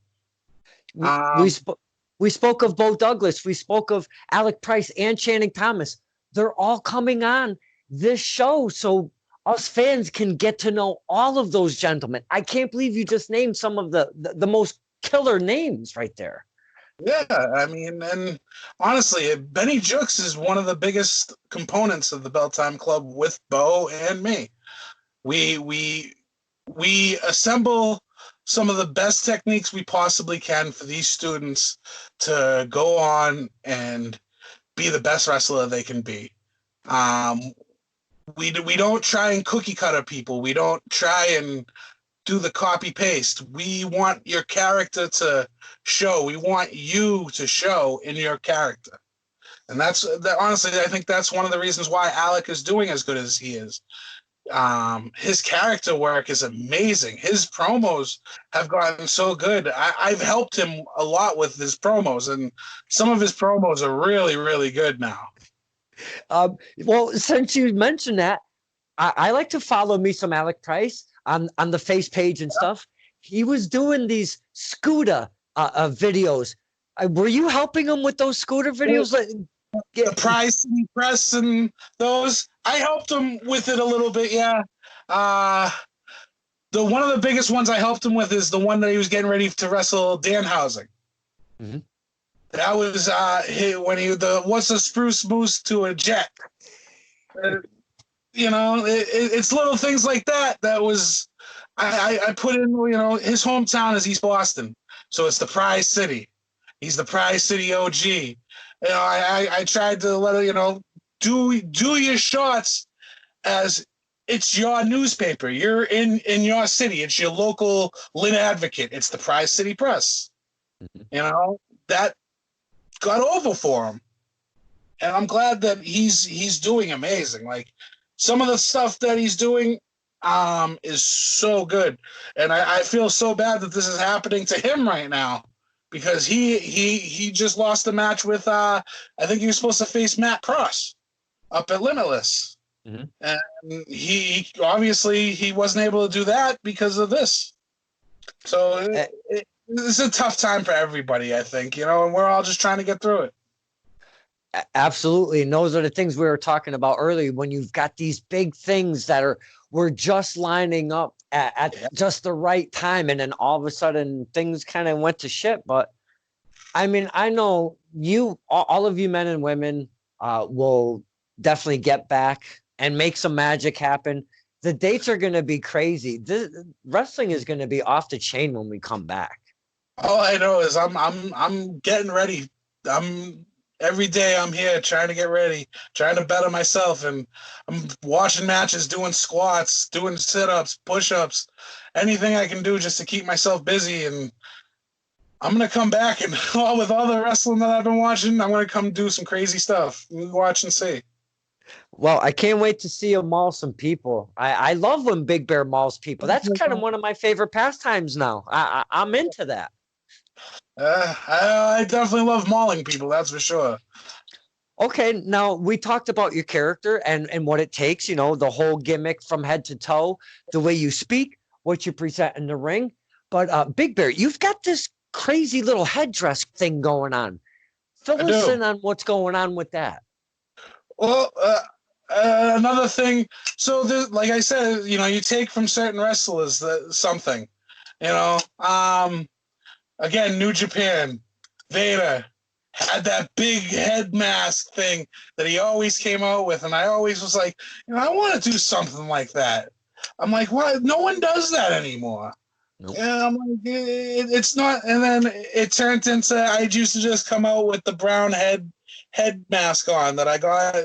We spoke of Bo Douglas. We spoke of Alec Price and Channing Thomas. They're all coming on this show, so us fans can get to know all of those gentlemen. I can't believe you just named some of the most killer names right there. Yeah, I mean, and honestly, Benny Jukes is one of the biggest components of the Belltime Club with Bo and me. We assemble some of the best techniques we possibly can for these students to go on and be the best wrestler they can be. We don't try and cookie cutter people. We don't try and do the copy paste. We want your character to show. We want you to show in your character. And honestly, I think that's one of the reasons why Alec is doing as good as he is. His character work is amazing. His promos have gotten so good. I've helped him a lot with his promos, and some of his promos are really, really good now. Well, since you mentioned that, I like to follow me some Alec Price on the face page and stuff. He was doing these scooter videos. Were you helping him with those scooter videos? The Price and Press and those, I helped him with it a little bit. Yeah. One of the biggest ones I helped him with is the one that he was getting ready to wrestle Danhausen. Mm-hmm. That was what's a spruce moose to a jet. It's little things like that. That was I put in. His hometown is East Boston, so it's the Prize City. He's the Prize City OG. I tried to let her, do your shots as it's your newspaper. You're in your city. It's your local Lynn Advocate. It's the Prize City Press. Mm-hmm. That got over for him, and I'm glad that he's doing amazing. Like, some of the stuff that he's doing is so good, and I feel so bad that this is happening to him right now. Because he just lost a match with I think he was supposed to face Matt Cross up at Limitless, mm-hmm. And he obviously wasn't able to do that because of this. So it's a tough time for everybody, I think, and we're all just trying to get through it. Absolutely, and those are the things we were talking about earlier. When you've got these big things that we're just lining up at just the right time, and then all of a sudden things kind of went to shit. But I mean, I know all of you men and women will definitely get back and make some magic happen. The dates are going to be crazy. Wrestling is going to be off the chain when we come back. All I know is I'm getting ready. Every day I'm here trying to get ready, trying to better myself, and I'm watching matches, doing squats, doing sit-ups, push-ups, anything I can do just to keep myself busy. And I'm going to come back, and with all the wrestling that I've been watching, I'm going to come do some crazy stuff. Watch and see. Well, I can't wait to see you maul some people. I love when Big Bear mauls people. That's kind of one of my favorite pastimes now. I'm into that. I definitely love mauling people. That's for sure. Okay, now we talked about your character and what it takes, you know, the whole gimmick from head to toe, the way you speak, what you present in the ring. But Big Bear, you've got this crazy little headdress thing going on. I Fill us do. in on what's going on with that. Well, another thing. So, like I said, you take from certain wrestlers something. You know, again, New Japan, Vader had that big head mask thing that he always came out with, and I always was like, I want to do something like that. I'm like, what? No one does that anymore. Nope. Yeah, I'm like, it's not. And then it turned into I used to just come out with the brown head mask on that I got.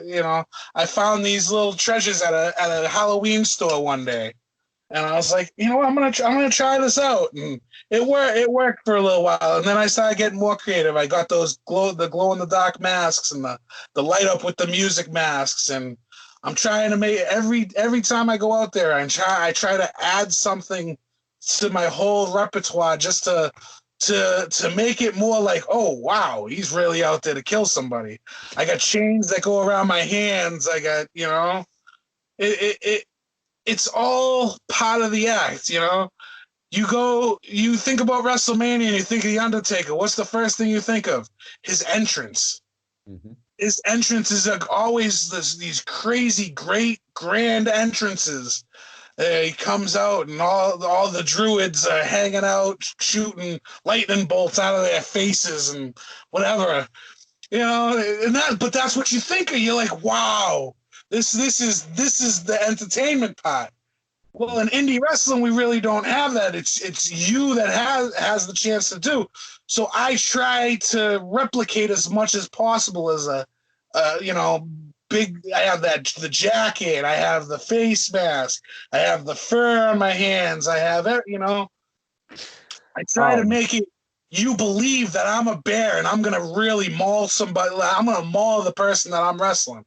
I found these little treasures at a Halloween store one day, and I was like, I'm gonna try this out, and it worked for a little while, and then I started getting more creative. I got those glow in the dark masks and the light up with the music masks, and I'm trying to make every time I go out there, I try to add something to my whole repertoire just to make it more like, oh wow, he's really out there to kill somebody. I got chains that go around my hands. I got it's all part of the act. You think about WrestleMania and you think of the Undertaker. What's the first thing you think of? His entrance. Mm-hmm. His entrance is like always these crazy great grand entrances. He comes out and all the druids are hanging out, shooting lightning bolts out of their faces and whatever, but that's what you think of. You're like, wow, this is the entertainment part. Well, in indie wrestling, we really don't have that. It's you that has the chance to do. So I try to replicate as much as possible as a big. I have the jacket, I have the face mask, I have the fur on my hands, I have I try to make it you believe that I'm a bear and I'm gonna really maul somebody. I'm gonna maul the person that I'm wrestling.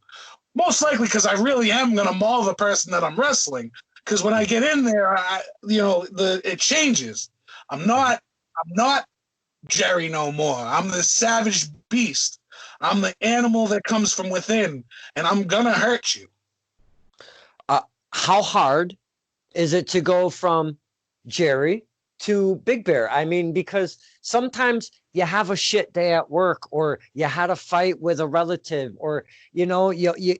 Most likely because I really am gonna maul the person that I'm wrestling. Because when I get in there, it changes. I'm not Jerry no more. I'm the savage beast. I'm the animal that comes from within, and I'm gonna hurt you. How hard is it to go from Jerry to Big Bear? I mean, because sometimes you have a shit day at work, or you had a fight with a relative, or you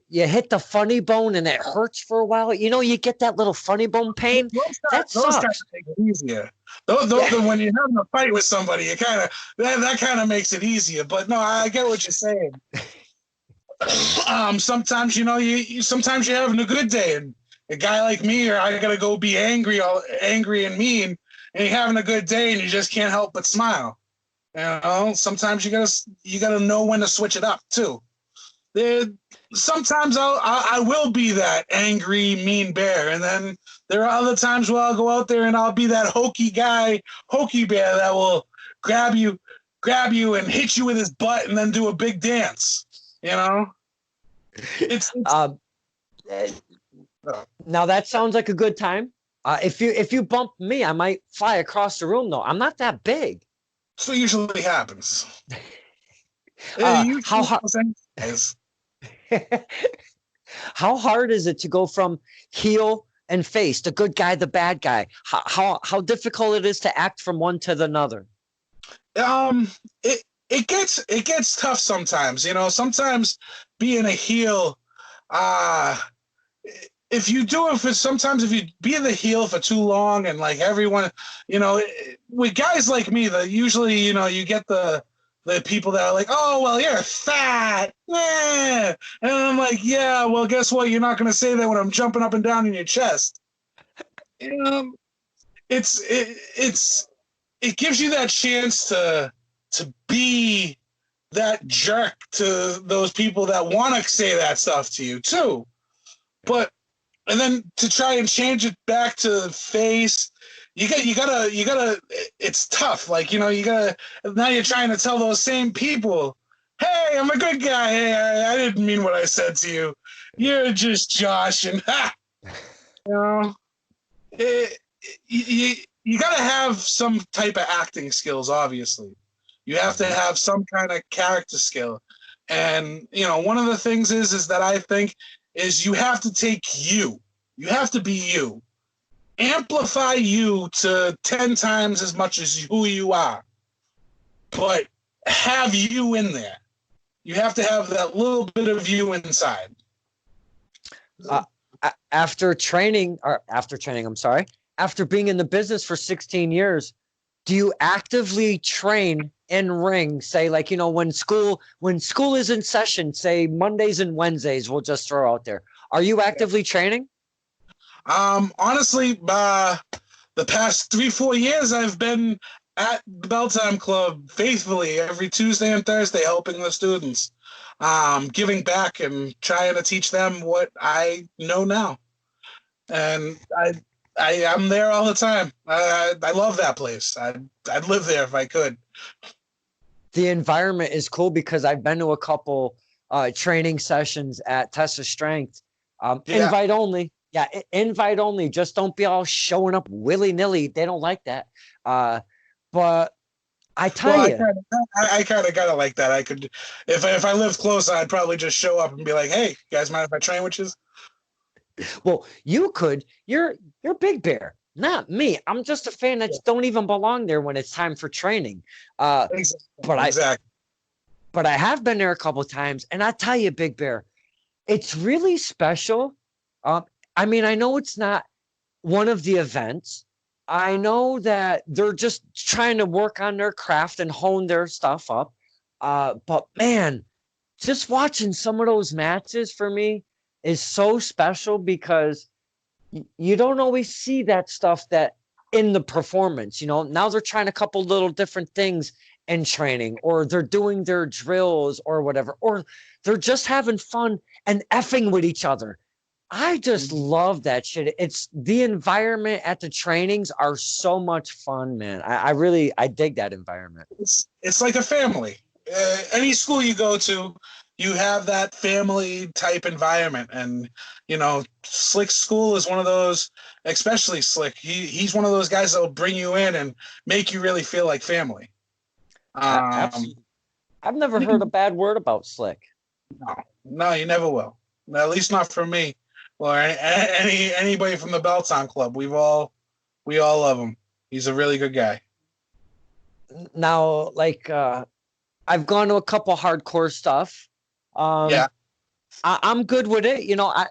hit the funny bone and it hurts for a while. You get that little funny bone pain. That Those sucks. kind of make it easier. When you're having a fight with somebody, it that kind of makes it easier. But no, I get what you're saying. Sometimes sometimes you're having a good day, and a guy like me, or I gotta go be angry and mean, and you're having a good day, and you just can't help but smile. Sometimes you gotta know when to switch it up too. Sometimes I will be that angry, mean bear, and then there are other times where I'll go out there and I'll be that hokey bear that will grab you and hit you with his butt and then do a big dance. It's now that sounds like a good time. If you bump me, I might fly across the room. Though I'm not that big. So usually happens. How how hard is it to go from heel and face, the good guy, the bad guy? How difficult it is to act from one to the other? It gets tough sometimes. Sometimes being a heel, if you be the heel for too long, and like everyone, with guys like me, that usually, you get the people that are like, oh, well, you're fat. Yeah. And I'm like, yeah, well, guess what? You're not going to say that when I'm jumping up and down in your chest. It gives you that chance to be that jerk to those people that want to say that stuff to you too. And then to try and change it back to face, you gotta, it's tough. Like, now you're trying to tell those same people, hey, I'm a good guy. Hey, I didn't mean what I said to you. You're just Josh. And you got to have some type of acting skills, obviously. You have to Mhm. have some kind of character skill. And, one of the things is that I think is you have to take you. You have to be you. Amplify you to 10 times as much as who you are. But have you in there. You have to have that little bit of you inside. Uh, I'm sorry, after being in the business for 16 years, do you actively train in ring? Say, like, when school is in session, say Mondays and Wednesdays, we'll just throw out there. Are you actively training? Honestly, the past 3-4 years, I've been at the Belltime Club faithfully every Tuesday and Thursday, helping the students, giving back and trying to teach them what I know now. And I'm there all the time. I love that place. I'd live there if I could. The environment is cool because I've been to a couple training sessions at Tessa Strength. Yeah. Invite only. Yeah, invite only. Just don't be all showing up willy nilly. They don't like that. But I tell Well, you, I kind of got it like that. I could, if I lived close, I'd probably just show up and be like, "Hey, you guys, mind if I train with you?" well, you could. You're Big Bear, not me. I'm just a fan that Yeah. don't even belong there when it's time for training. Uh, Exactly. but I Exactly. but I have been there a couple times, and I tell you, Big Bear, it's really special. Um, I mean, I know it's not one of the events. I know that they're just trying to work on their craft and hone their stuff up. But man, just watching some of those matches for me is so special because you don't always see that stuff that in the performance. Now they're trying a couple little different things in training, or they're doing their drills or whatever, or they're just having fun and effing with each other. I just love that shit. It's the environment at the trainings are so much fun, man. I dig that environment. It's like a family. Any school you go to, you have that family type environment, and Slick School is one of those. Especially Slick, he's one of those guys that will bring you in and make you really feel like family. Um, Absolutely. I've never heard a bad word about Slick. no, no, you never will. At least not from me, or anybody from the Belltown Club. We all love him. He's a really good guy. Now, like, I've gone to a couple hardcore stuff. Yeah. I'm good with it.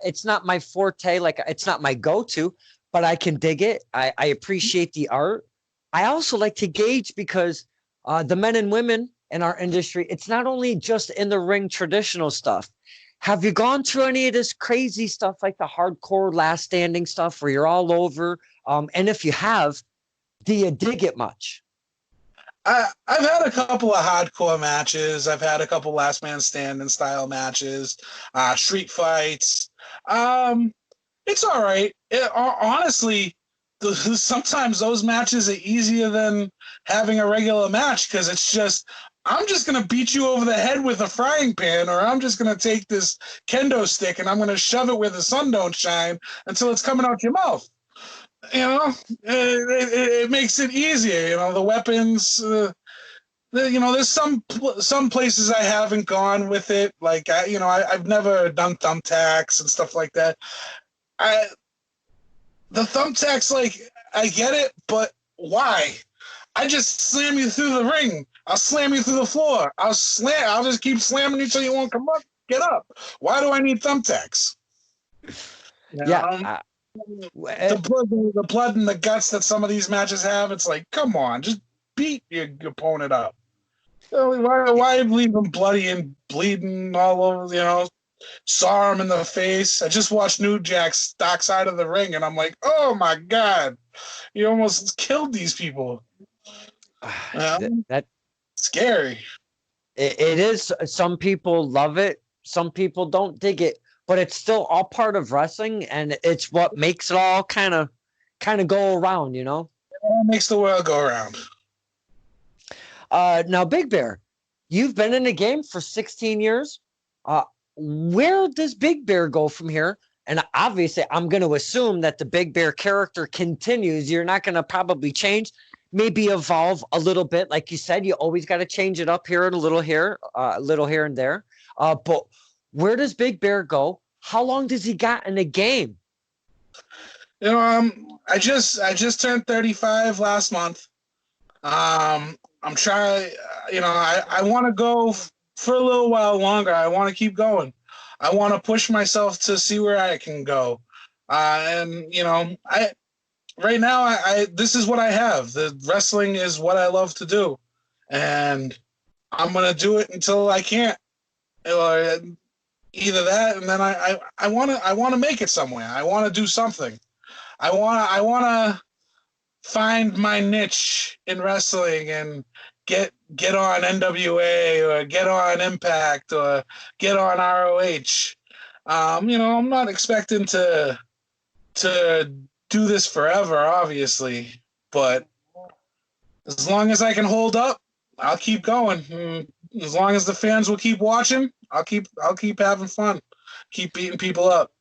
It's not my forte. Like, it's not my go-to, but I can dig it. I appreciate the art. I also like to gauge because the men and women in our industry, it's not only just in the ring traditional stuff. Have you gone through any of this crazy stuff like the hardcore last standing stuff where you're all over? And if you have, do you dig it much? I've had a couple of hardcore matches. I've had a couple last man standing style matches, street fights. It's all right. Honestly, sometimes those matches are easier than having a regular match because it's just I'm just gonna beat you over the head with a frying pan, or I'm just gonna take this kendo stick and I'm gonna shove it where the sun don't shine until it's coming out your mouth. It makes it easier. The weapons. There's some places I haven't gone with it. Like I've never done thumbtacks and stuff like that. The thumbtacks, like, I get it, but why? I just slam you through the ring. I'll slam you through the floor. I'll just keep slamming you till you won't come up. Get up. Why do I need thumbtacks? Yeah. The blood and the guts that some of these matches have, it's like, come on, just beat your opponent up. Why leave him bloody and bleeding all over, saw him in the face. I just watched New Jack's dark side of the ring, and I'm like, oh my God, he almost killed these people. That Scary. it is. Some people love it, some people don't dig it, but it's still all part of wrestling, and it's what makes it all kind of go around. It makes the world go around. Now, Big Bear, you've been in the game for 16 years. Where does Big Bear go from here? And obviously, I'm going to assume that the Big Bear character continues. You're not going to probably change, maybe evolve a little bit. Like you said, you always got to change it up here and a little here and there. But where does Big Bear go? How long does he got in the game? I just turned 35 last month. I'm trying, I want to go for a little while longer. I want to keep going. I want to push myself to see where I can go. Right now, this is what I have. The wrestling is what I love to do, and I'm gonna do it until I can't. Or either that, and then I want to make it somewhere. I want to do something. I want to find my niche in wrestling and get on NWA or get on Impact or get on ROH. I'm not expecting to do this forever, obviously, but as long as I can hold up, I'll keep going. As long as the fans will keep watching, I'll keep having fun, keep beating people up.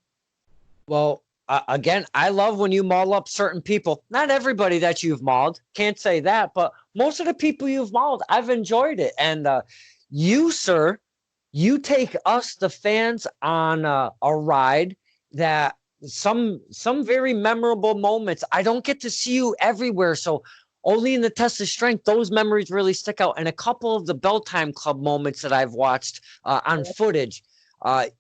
Well, again, I love when you maul up certain people. Not everybody that you've mauled, can't say that, but most of the people you've mauled, I've enjoyed it. And you, sir, you take us, the fans, on a ride that some very memorable moments. I don't get to see you everywhere, so only in the test of strength, those memories really stick out. And a couple of the Bell Time Club moments that I've watched on footage.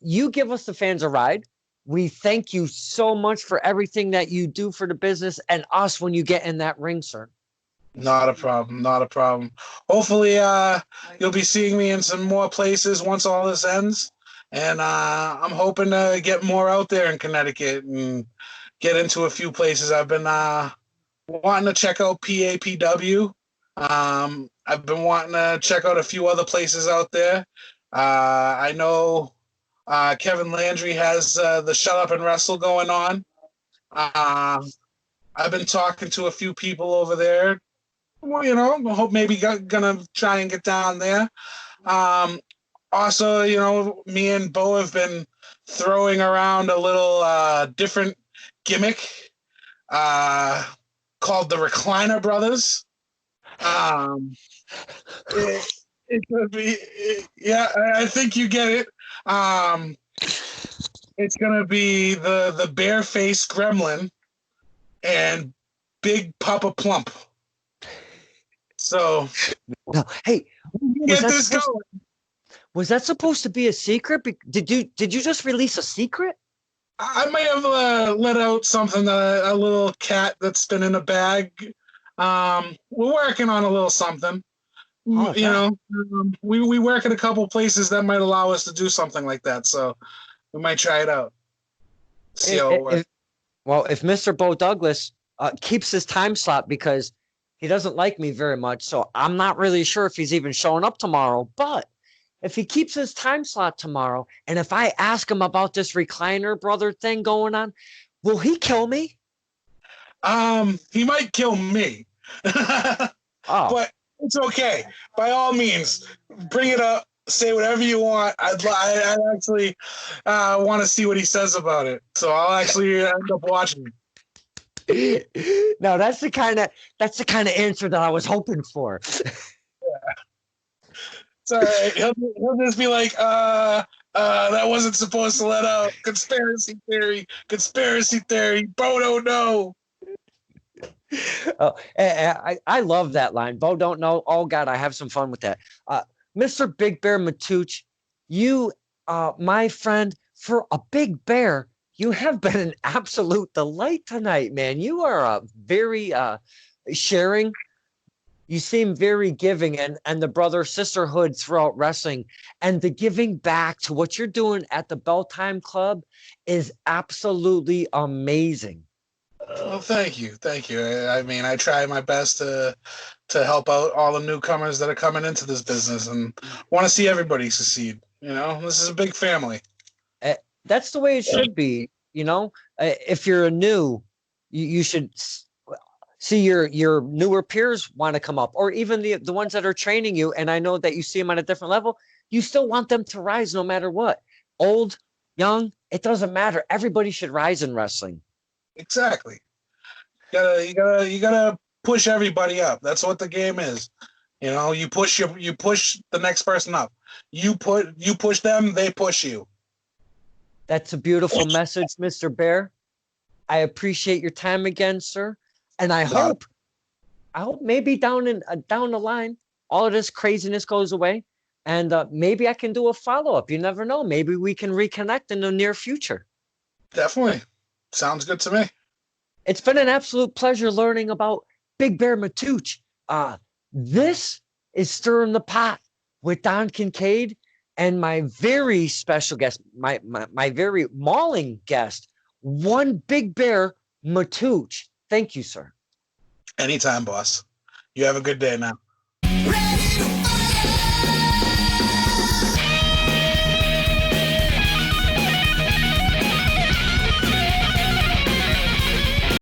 You give us, the fans, a ride. We thank you so much for everything that you do for the business and us when you get in that ring, sir. Not a problem. Not a problem. Hopefully, you'll be seeing me in some more places once all this ends. And I'm hoping to get more out there in Connecticut and get into a few places. I've been wanting to check out PAPW. I've been wanting to check out a few other places out there. I know Kevin Landry has the Shut Up and Wrestle going on. I've been talking to a few people over there. Well, I hope maybe gonna try and get down there. Also, me and Bo have been throwing around a little different gimmick called the Recliner Brothers. It could be, yeah, I think you get it. It's gonna be the bare-faced gremlin and Big Papa Plump. So, no, hey, get this going. Was that supposed to be a secret? Did you just release a secret? I might have let out something, a little cat that's been in a bag. We're working on a little something. Oh, we work at a couple places that might allow us to do something like that. So we might try it out. See how it works. If Mr. Bo Douglas keeps his time slot, because he doesn't like me very much, so I'm not really sure if he's even showing up tomorrow. But if he keeps his time slot tomorrow, and if I ask him about this Recliner Brother thing going on, will he kill me? He might kill me. Oh. But it's okay. By all means, bring it up. Say whatever you want. I actually want to see what he says about it. So I'll actually end up watching. No, that's the kind of answer that I was hoping for. Yeah. It's all right. He'll just be like, that wasn't supposed to let out. Conspiracy theory. Bo don't know. Oh, I love that line. Bo don't know. Oh God, I have some fun with that. Mr. Big Bear Matuch, you, my friend, for a big bear, you have been an absolute delight tonight, man. You are very sharing. You seem very giving, and the brother sisterhood throughout wrestling and the giving back to what you're doing at the Bell Time Club is absolutely amazing. Well, thank you. I mean, I try my best to help out all the newcomers that are coming into this business, and want to see everybody succeed. This is a big family. That's the way it should be. If you're a new, you should see your newer peers want to come up, or even the ones that are training you. And I know that you see them on a different level. You still want them to rise no matter what. Old, young, it doesn't matter. Everybody should rise in wrestling. Exactly. You gotta push everybody up. That's what the game is. You know, you push the next person up. You push them, they push you. That's a beautiful message, Mr. Bear. I appreciate your time again, sir. And I hope maybe down the line, all of this craziness goes away, and maybe I can do a follow-up. You never know. Maybe we can reconnect in the near future. Definitely. Sounds good to me. It's been an absolute pleasure learning about Big Bear Matooch. This is Stirring the Pot with Don Kincaid and my very special guest, my very mauling guest, one Big Bear Matooch. Thank you, sir. Anytime, boss. You have a good day now.